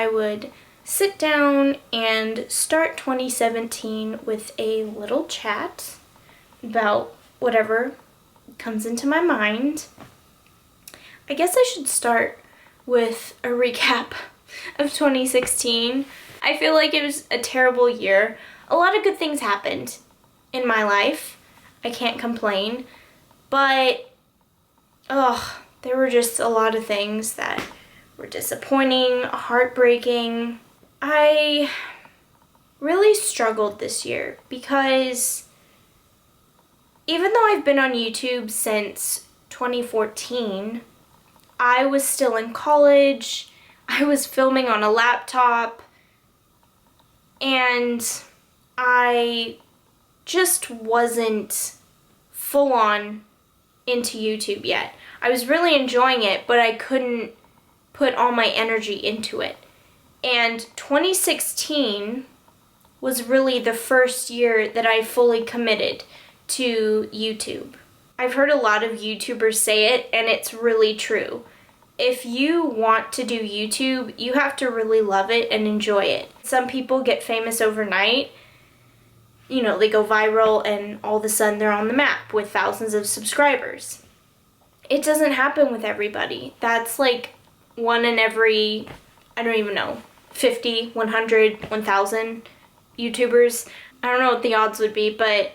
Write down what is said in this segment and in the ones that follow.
I would sit down and start 2017 with a little chat about whatever comes into my mind. I guess I should start with a recap of 2016. I feel like it was a terrible year. A lot of good things happened in my life. I can't complain. But, there were just a lot of things that were disappointing, heartbreaking. I really struggled this year because even though I've been on YouTube since 2014, I was still in college. I was filming on a laptop, and I just wasn't full on into YouTube yet. I was really enjoying it, but I couldn't put all my energy into it. And 2016 was really the first year that I fully committed to YouTube. I've heard a lot of YouTubers say it, and it's really true. If you want to do YouTube, you have to really love it and enjoy it. Some people get famous overnight. You know, they go viral and all of a sudden they're on the map with thousands of subscribers. It doesn't happen with everybody. That's like one in every, I don't even know, 50, 100, 1,000 YouTubers. I don't know what the odds would be, but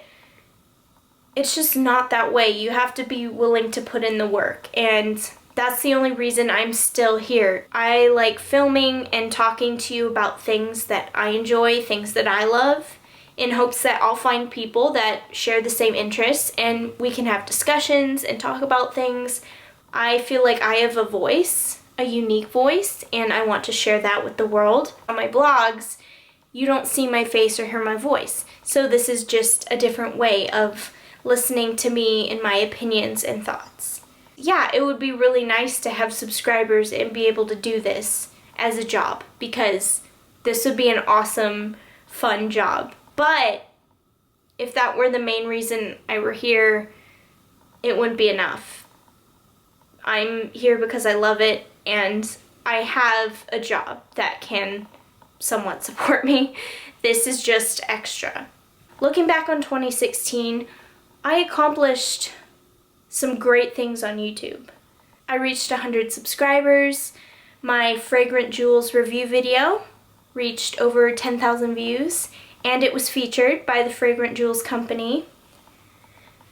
it's just not that way. You have to be willing to put in the work, and that's the only reason I'm still here. I like filming and talking to you about things that I enjoy, things that I love, in hopes that I'll find people that share the same interests and we can have discussions and talk about things. I feel like I have a voice, a unique voice, and I want to share that with the world. On my blogs, you don't see my face or hear my voice, so this is just a different way of listening to me and my opinions and thoughts. Yeah, it would be really nice to have subscribers and be able to do this as a job, because this would be an awesome, fun job. But if that were the main reason I were here, it wouldn't be enough. I'm here because I love it, and I have a job that can somewhat support me. This is just extra. Looking back on 2016, I accomplished some great things on YouTube. I reached 100 subscribers. My Fragrant Jewels review video reached over 10,000 views, and it was featured by the Fragrant Jewels company.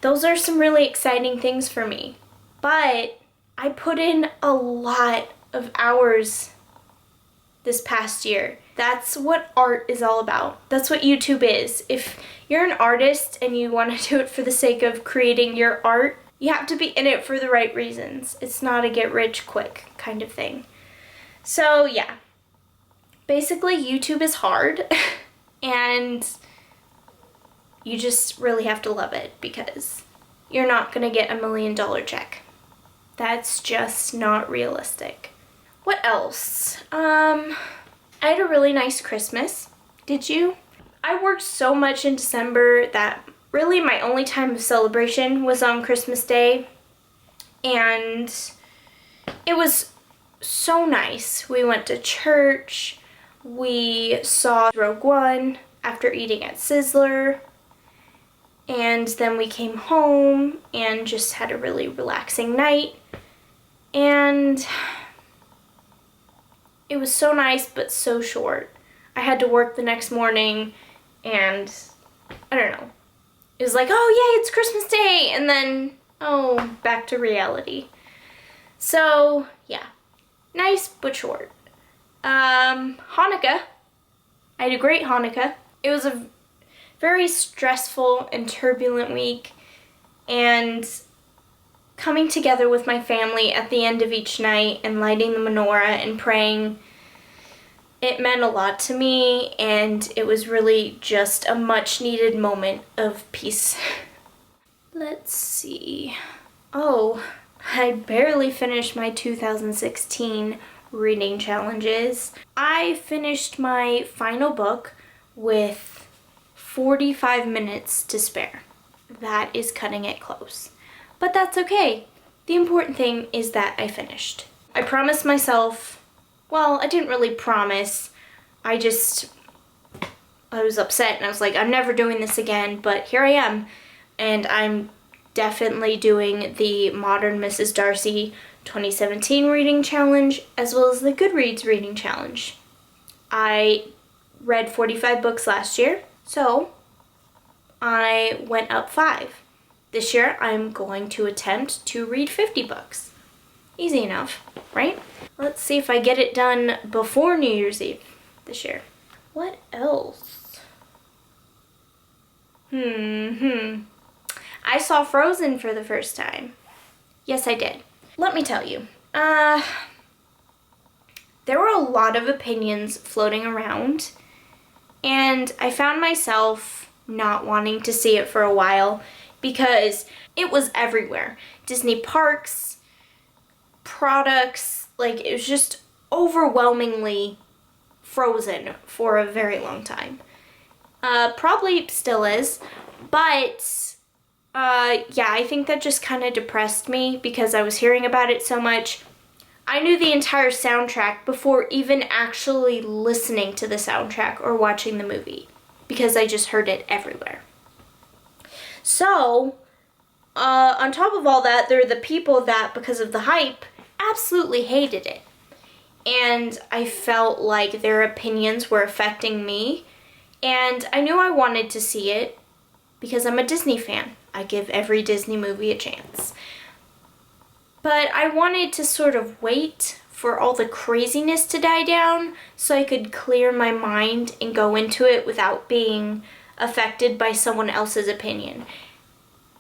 Those are some really exciting things for me. But I put in a lot of hours this past year. That's what art is all about. That's what YouTube is. If you're an artist and you want to do it for the sake of creating your art, you have to be in it for the right reasons. It's not a get rich quick kind of thing. So yeah, basically YouTube is hard and you just really have to love it, because you're not gonna get $1 million check. That's just not realistic. What else? I had a really nice Christmas. Did you? I worked so much in December that really my only time of celebration was on Christmas Day, and it was so nice. We went to church, we saw Rogue One after eating at Sizzler, and then we came home and just had a really relaxing night, and it was so nice but so short. I had to work the next morning, and I don't know. It was like, oh yay, it's Christmas Day, and then, oh, back to reality. So, yeah, nice but short. Hanukkah. I had a great Hanukkah. It was a very stressful and turbulent week, and coming together with my family at the end of each night and lighting the menorah and praying, it meant a lot to me, and it was really just a much needed moment of peace. Let's see. Oh, I barely finished my 2016 reading challenges. I finished my final book with 45 minutes to spare. That is cutting it close. But that's okay. The important thing is that I finished. I promised myself Well, I didn't really promise. I was upset and I was like, I'm never doing this again, but here I am. And I'm definitely doing the Modern Mrs. Darcy 2017 reading challenge as well as the Goodreads reading challenge. I read 45 books last year, so I went up 5. This year I'm going to attempt to read 50 books. Easy enough, right? Let's see if I get it done before New Year's Eve this year. What else? I saw Frozen for the first time. Yes, I did. Let me tell you. There were a lot of opinions floating around, and I found myself not wanting to see it for a while because it was everywhere. Disney parks, products, like it was just overwhelmingly Frozen for a very long time. Probably still is, but yeah, I think that just kind of depressed me because I was hearing about it so much. I knew the entire soundtrack before even actually listening to the soundtrack or watching the movie because I just heard it everywhere. So, on top of all that, there are the people that, because of the hype, absolutely hated it. And I felt like their opinions were affecting me. And I knew I wanted to see it because I'm a Disney fan. I give every Disney movie a chance. But I wanted to sort of wait for all the craziness to die down so I could clear my mind and go into it without being affected by someone else's opinion.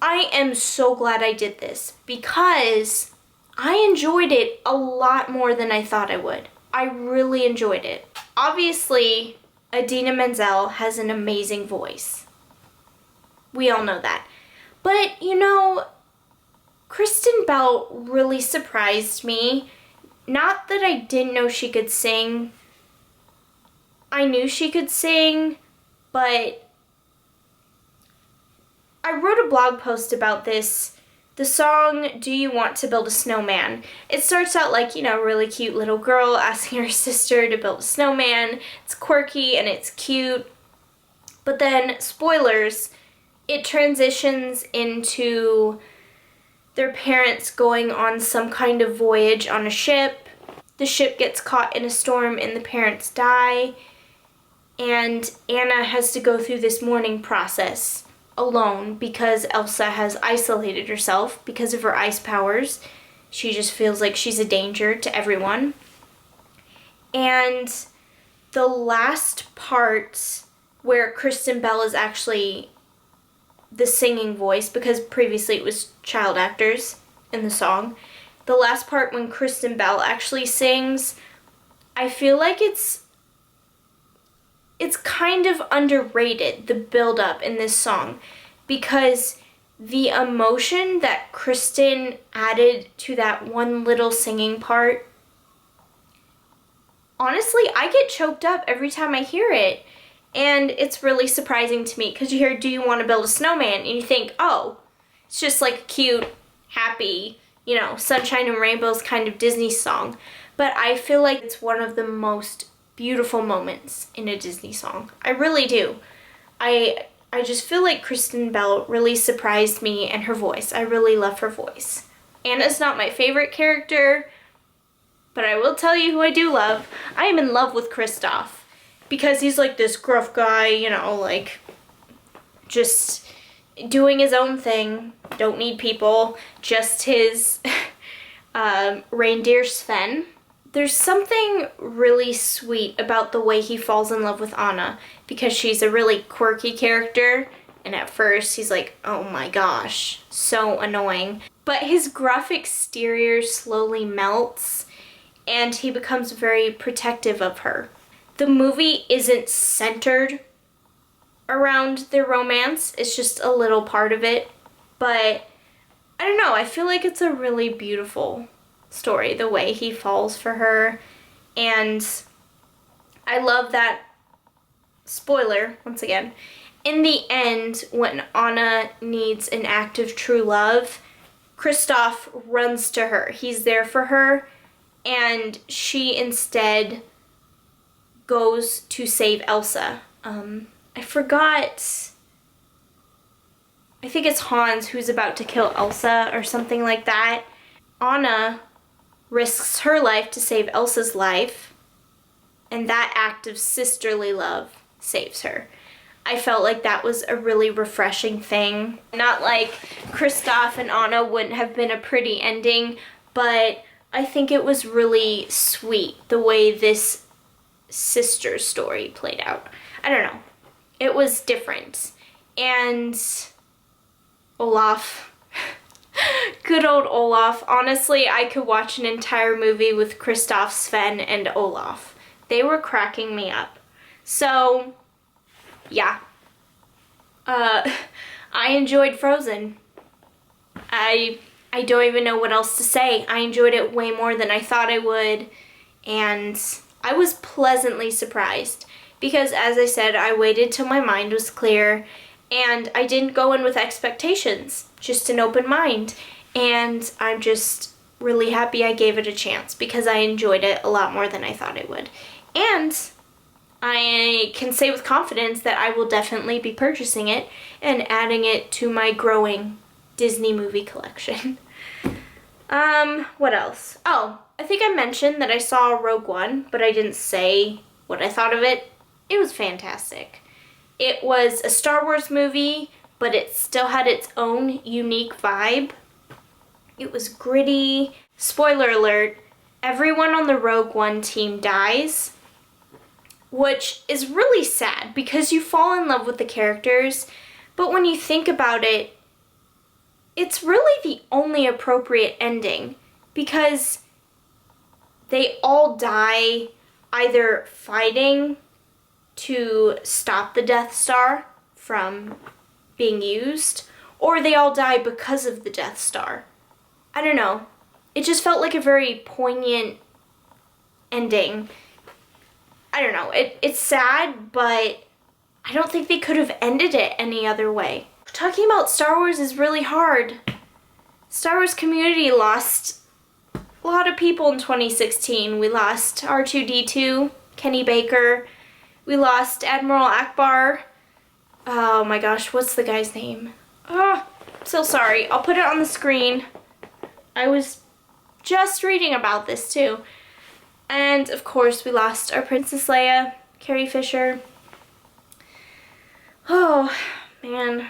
I am so glad I did this because I enjoyed it a lot more than I thought I would. I really enjoyed it. Obviously, Idina Menzel has an amazing voice. We all know that. But, you know, Kristen Bell really surprised me. Not that I didn't know she could sing. I knew she could sing, but I wrote a blog post about this. The song, Do You Want to Build a Snowman? It starts out like, you know, a really cute little girl asking her sister to build a snowman. It's quirky and it's cute. But then, spoilers, it transitions into their parents going on some kind of voyage on a ship. The ship gets caught in a storm and the parents die. And Anna has to go through this mourning process alone because Elsa has isolated herself because of her ice powers. She just feels like she's a danger to everyone. And the last part where Kristen Bell is actually the singing voice, because previously it was child actors in the song, the last part when Kristen Bell actually sings, I feel like it's kind of underrated, the build-up in this song, because the emotion that Kristen added to that one little singing part, honestly, I get choked up every time I hear it. And it's really surprising to me because you hear, do you want to build a snowman? And you think, oh, it's just like a cute, happy, you know, sunshine and rainbows kind of Disney song. But I feel like it's one of the most beautiful moments in a Disney song. I really do. I just feel like Kristen Bell really surprised me and her voice. I really love her voice. Anna's not my favorite character, but I will tell you who I do love. I am in love with Kristoff. Because he's like this gruff guy, you know, like just doing his own thing. Don't need people. Just his reindeer Sven. There's something really sweet about the way he falls in love with Anna because she's a really quirky character. And at first he's like, oh my gosh, so annoying. But his gruff exterior slowly melts and he becomes very protective of her. The movie isn't centered around their romance. It's just a little part of it. But I don't know. I feel like it's a really beautiful story, the way he falls for her. And I love that, spoiler, once again, in the end, when Anna needs an act of true love, Kristoff runs to her. He's there for her. and she instead goes to save Elsa. I forgot. I think it's Hans who's about to kill Elsa or something like that. Anna risks her life to save Elsa's life, and that act of sisterly love saves her. I felt like that was a really refreshing thing. Not like Kristoff and Anna wouldn't have been a pretty ending, but I think it was really sweet the way this sister story played out. I don't know. It was different. And Olaf. Good old Olaf. Honestly, I could watch an entire movie with Kristoff, Sven, and Olaf. They were cracking me up. So, yeah. I enjoyed Frozen. I don't even know what else to say. I enjoyed it way more than I thought I would. And I was pleasantly surprised. Because, as I said, I waited till my mind was clear. And I didn't go in with expectations. Just an open mind. And I'm just really happy I gave it a chance. Because I enjoyed it a lot more than I thought it would. And I can say with confidence that I will definitely be purchasing it and adding it to my growing Disney movie collection. What else? Oh, I think I mentioned that I saw Rogue One, but I didn't say what I thought of it. It was fantastic. It was a Star Wars movie, but it still had its own unique vibe. It was gritty. Spoiler alert, everyone on the Rogue One team dies, which is really sad because you fall in love with the characters, but when you think about it, it's really the only appropriate ending because they all die either fighting to stop the Death Star from being used, or they all die because of the Death Star. I don't know. It just felt like a very poignant ending. I don't know. It's sad, but I don't think they could have ended it any other way. Talking about Star Wars is really hard. Star Wars community lost a lot of people in 2016. We lost R2-D2, Kenny Baker. We lost Admiral Akbar. Oh my gosh, what's the guy's name? Oh, I'm so sorry. I'll put it on the screen. I was just reading about this too. And of course we lost our Princess Leia, Carrie Fisher. Oh man,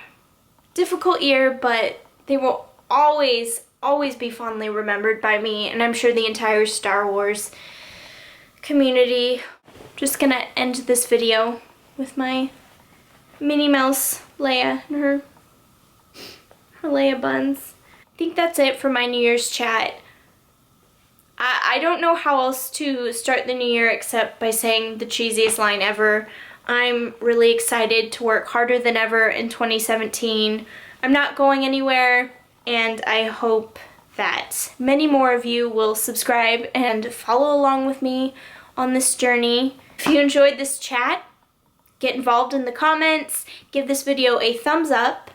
difficult year, but they will always be fondly remembered by me, and I'm sure the entire Star Wars community. Just gonna end this video with my Minnie Mouse Leia and her Leia buns. I think that's it for my New Year's chat. I don't know how else to start the new year except by saying the cheesiest line ever. I'm really excited to work harder than ever in 2017. I'm not going anywhere, and I hope that many more of you will subscribe and follow along with me on this journey. If you enjoyed this chat, get involved in the comments, give this video a thumbs up,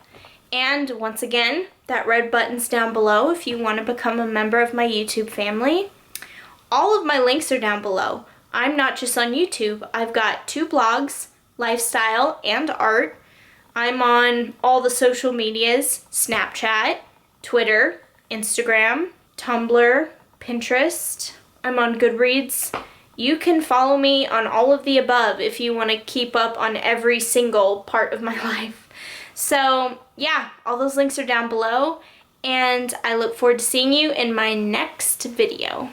and once again, that red button's down below if you want to become a member of my YouTube family. All of my links are down below. I'm not just on YouTube. I've got 2 blogs, lifestyle and art. I'm on all the social medias, Snapchat, Twitter, Instagram, Tumblr, Pinterest. I'm on Goodreads. You can follow me on all of the above if you want to keep up on every single part of my life. So yeah, all those links are down below, and I look forward to seeing you in my next video.